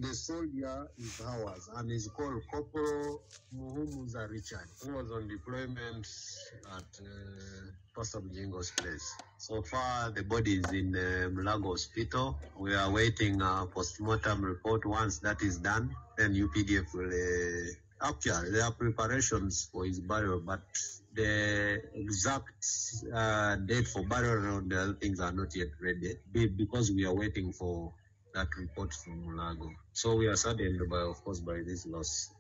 the soldier is ours and is called Corporal Muhumuza Richard, who was on deployment at Pastor Bugingo's place. So far, the body is in Mulago Hospital. We are waiting a post-mortem report. Once that is done, then UPDF will... Actually, there are preparations for his burial, but the exact date for burial and the other things are not yet ready because we are waiting for that report from Mulago. So we are saddened by this loss.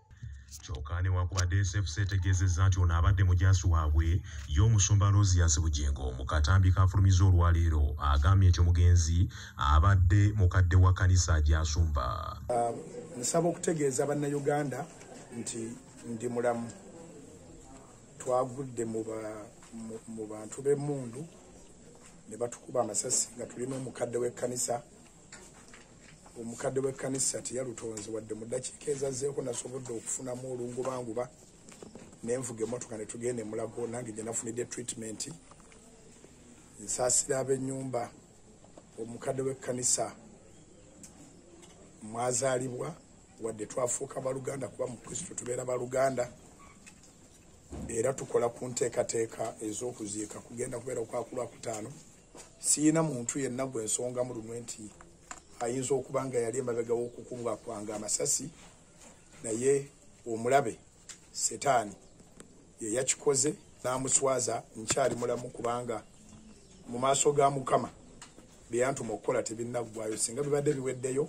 Kyokka newankubadde SFC etegeezezza nti ono abadde mujaasi waabwe y'omusumba Rosias Bugingo mu katambi kafulumiza olwaleero agambye nti omugenzi abadde mukadde wa kkanisa gy'asumba. Nsaba okutegeeza bannayuganda nti ndi mulamu. Twagudde mu bantu b'emmundu ne batukuba amasasi nga tulina omukadde w'ekkanisa. Omukadde w'ekkanisa teyalutonze wadde mu ddakiika ezazzeeko nasobodde okufunamu olungubanguba n'envuga emmotoka ne tugenda e Mulago, nange gye nafunidde treatment. Nsaasira ab'ennyumba. Omukadde w'ekkanisa mwazaalibwa wadde twafuuka baluganda kuba mu Kristo tubeera baluganda, era tukola ku nteekateeka ez'okuziika kugenda kubeera kwa Lwakutaano. Siyina muntu yenna gwe nsonga mu lumwe nti ayinza okuba nga yali emabega w'okukunga kwanga amasasi, naye omulabe Setaani ye yakikoze n'amuswaza. Nkyali mulamu kubanga mu maaso ga Mukama bye yantuma okukola tebinnaggwaayo. Singa bibadde biweddeyo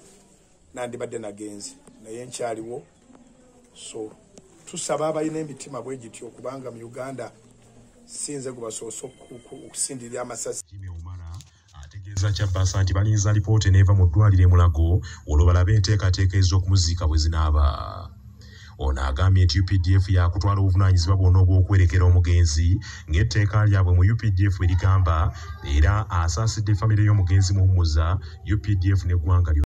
nandibadde nagenze, naye nkyaliwo. So tusaba abalina emitima bwe gityo kubanga mu Uganda sinze gubasoose okusindirira amasasi. Ategeeza Kyabasa nti balinza lipoota eneeva mu ddwaliro e Mulago olwo balabe enteekateeka ez'okumuziika bwe zinaaba. Ono agambye nti UPDF yakutwala obuvunaanyizibwa bwonna obw'okwerekera omugenzi ng'etteeka lyabwe mu UPDF bwe ligamba, era asaasidde famire y'omugenzi Muhumuza, UPDF n'eggwanga